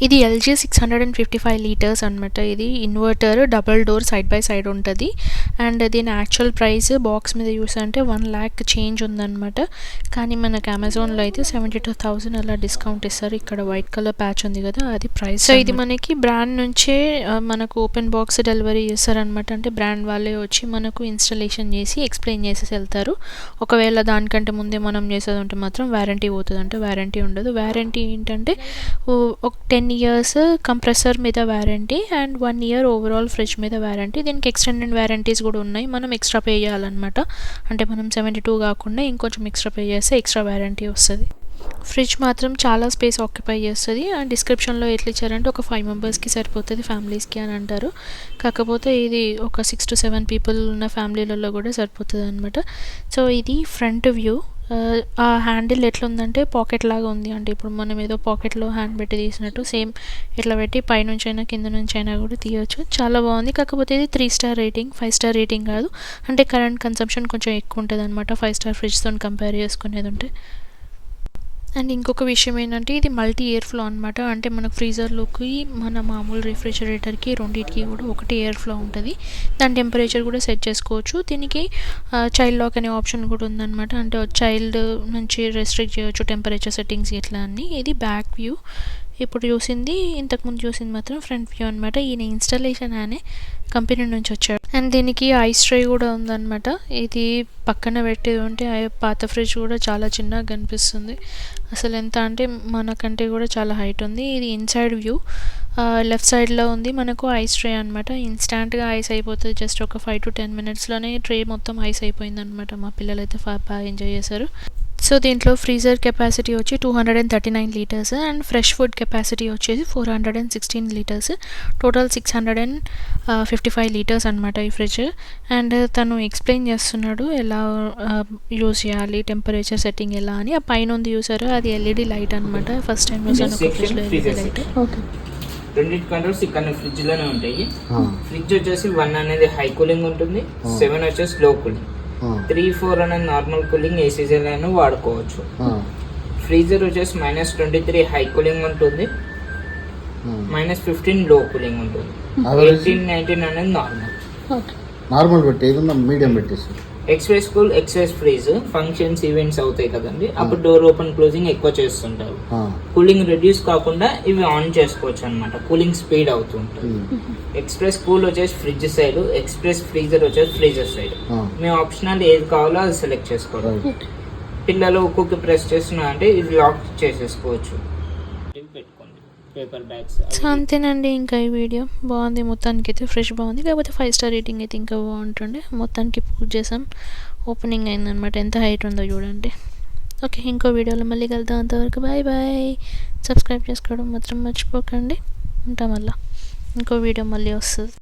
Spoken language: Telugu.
ఇది ఎల్జీ 655 లీటర్స్ అనమాట. ఇది inverter double door side by side ఉంటుంది. అండ్ దీని యాక్చువల్ ప్రైస్ బాక్స్ మీద చూసారంటే 1 lakh చేంజ్ ఉందన్నమాట. కానీ మనకు అమెజాన్లో అయితే 72,000 అలా డిస్కౌంట్ ఇస్తారు. ఇక్కడ వైట్ కలర్ ప్యాచ్ ఉంది కదా, అది ప్రైస్. సో ఇది మనకి బ్రాండ్ నుంచే మనకు ఓపెన్ బాక్స్ డెలివరీ చేస్తారనమాట. అంటే బ్రాండ్ వాళ్ళే వచ్చి మనకు ఇన్స్టాలేషన్ చేసి ఎక్స్ప్లెయిన్ చేసేసి వెళ్తారు. ఒకవేళ దానికంటే ముందే మనం చేసేది ఉంటే మాత్రం వారంటీ పోతుంది. అంటే వారంటీ ఉండదు. వారంటీ ఏంటంటే ఒక 10 years కంప్రెసర్ మీద warranty and 1 year overall fridge మీద వారంటీ. దీనికి ఎక్స్టెండెడ్ వారంటీస్ కూడా ఉన్నాయి. మనం ఎక్స్ట్రా పే చేయాలన్నమాట. అంటే మనం 72 కాకుండా ఇంకొంచెం ఎక్స్ట్రా పే చేస్తే ఎక్స్ట్రా వారంటీ వస్తుంది. ఫ్రిడ్జ్ మాత్రం చాలా స్పేస్ ఆక్యుపై చేస్తుంది. అండ్ డిస్క్రిప్షన్లో ఎట్లా ఇచ్చారంటే ఒక 5 మెంబర్స్కి సరిపోతుంది, ఫ్యామిలీస్కి అని అంటారు. కాకపోతే ఇది ఒక 6 to 7 పీపుల్ ఉన్న ఫ్యామిలీలలో కూడా సరిపోతుంది అనమాట. సో ఇది ఫ్రంట్ వ్యూ. ఆ హ్యాండిల్ ఎట్లా ఉందంటే పాకెట్ లాగా ఉంది. అంటే ఇప్పుడు మనం ఏదో పాకెట్లో హ్యాండ్ పెట్టి తీసినట్టు సేమ్ ఇట్లా పెట్టి పైనుంచి అయినా కింద నుంచి అయినా కూడా తీయవచ్చు. చాలా బాగుంది. కాకపోతే ఇది 3 star రేటింగ్, 5 star రేటింగ్ కాదు. అంటే కరెంట్ కన్సంప్షన్ కొంచెం ఎక్కువ ఉంటుంది అనమాట 5 star ఫ్రిడ్జ్తో కంపేర్ చేసుకునేది ఉంటే. అండ్ ఇంకొక విషయం ఏంటంటే ఇది మల్టీ ఎయిర్ ఫ్లో అనమాట. అంటే మనకు ఫ్రీజర్లోకి మన మామూలు రిఫ్రిజిరేటర్కి రెండింటికి కూడా ఒకటి ఎయిర్ ఫ్లో ఉంటుంది. దాని టెంపరేచర్ కూడా సెట్ చేసుకోవచ్చు. దీనికి చైల్డ్ లాక్ అనే ఆప్షన్ కూడా ఉందన్నమాట. అంటే చైల్డ్ నుంచి రెస్ట్రిక్ట్ చేయవచ్చు టెంపరేచర్ సెట్టింగ్స్ ఇట్లా అన్నీ. ఇది బ్యాక్ వ్యూ. ఇప్పుడు చూసింది, ఇంతకుముందు చూసింది మాత్రం ఫ్రంట్ వ్యూ అనమాట. ఈయన ఇన్స్టాలేషన్ అనే కంపెనీ నుంచి వచ్చాడు. అండ్ దీనికి ఐస్ ట్రే కూడా ఉందన్నమాట. ఇది పక్కన పెట్టేది ఉంటే పాత ఫ్రిడ్జ్ కూడా చాలా చిన్నగా కనిపిస్తుంది. అసలు ఎంత అంటే మనకంటే కూడా చాలా హైట్ ఉంది. ఇది ఇన్సైడ్ వ్యూ. లెఫ్ట్ సైడ్లో ఉంది మనకు ఐస్ ట్రే అనమాట. ఇన్స్టాంట్గా ఐస్ అయిపోతుంది. జస్ట్ ఒక 5 to 10 minutesలోనే ట్రే మొత్తం ఐస్ అయిపోయింది అనమాట. మా పిల్లలు అయితే బాగా ఎంజాయ్ చేశారు. సో దీంట్లో ఫ్రీజర్ కెపాసిటీ వచ్చి 239 litres and fresh food capacity వచ్చేసి 416 లీటర్స్. టోటల్ 655 లీటర్స్ అనమాట ఈ ఫ్రిడ్జ్. అండ్ తను ఎక్స్ప్లెయిన్ చేస్తున్నాడు ఎలా యూజ్ చేయాలి, టెంపరేచర్ సెట్టింగ్ ఎలా అని. ఆ పైన ఉంది చూసారు, అది ఎల్ఈడి లైట్ అనమాట. ఫస్ట్ టైం చూసాను ఒక ఫ్రిడ్జ్లో ఎల్ఈడి లైట్. ఓకే, రెండింటి కంట్రోల్స్ ఇక్కడ ఫ్రిడ్జ్ లోనే ఉంటాయి. ఫ్రిడ్జ్ వచ్చేసి 1 అనేది హై కూలింగ్ ఉంటుంది, 7 వచ్చేసి లో కూలింగ్, 3, 4 అనేది నార్మల్ కూలింగ్ ఏ సీజన్ అయినా వాడుకోవచ్చు. ఫ్రీజర్ వచ్చేసి -23 హై కూలింగ్ ఉంటుంది, -15 లో కూలింగ్ ఉంటుంది, 18, 19 అనేది నార్మల్ పెట్టి ఏదన్నా మీడియం పెట్టేసి. Express cool, express freeze functions events అవుతాయి కదండి, అప్పుడు డోర్ ఓపెన్ క్లోజింగ్ ఎక్కువ చేస్తుంటారు. కూలింగ్ రెడ్యూస్ కాకుండా ఇవి ఆన్ చేసుకోవచ్చు అనమాట, కూలింగ్ స్పీడ్ అవుతుంటుంది. ఎక్స్ప్రెస్ కూల్ వచ్చేసి ఫ్రిడ్జ్ సైడ్, ఎక్స్ప్రెస్ ఫ్రీజర్ వచ్చేసి ఫ్రీజర్ సైడ్. మేము ఆప్షనల్ ఏది కావాలో అది సెలెక్ట్ చేసుకోవాలి. పిల్లలు ఒక్కొక్క ప్రెస్ చేస్తున్నా అంటే ఇది లాక్ చేసేసుకోవచ్చు. పెట్టుకోండి పేపర్ బ్యాగ్స్. సో అంతేనండి. ఇంకా ఈ వీడియో బాగుంది, మొత్తానికి అయితే ఫ్రెష్ బాగుంది. కాకపోతే 5 star రేటింగ్ అయితే ఇంకా బాగుంటుండే. మొత్తానికి పూజ చేసాం, ఓపెనింగ్ అయిందనమాట. ఎంత హైట్ ఉందో చూడండి. ఓకే, ఇంకో వీడియోలో మళ్ళీ కలుద్దాం. అంతవరకు బాయ్ బాయ్. సబ్స్క్రైబ్ చేసుకోవడం మాత్రం మర్చిపోకండి. ఉంటాం, మళ్ళీ ఇంకో వీడియో మళ్ళీ వస్తుంది.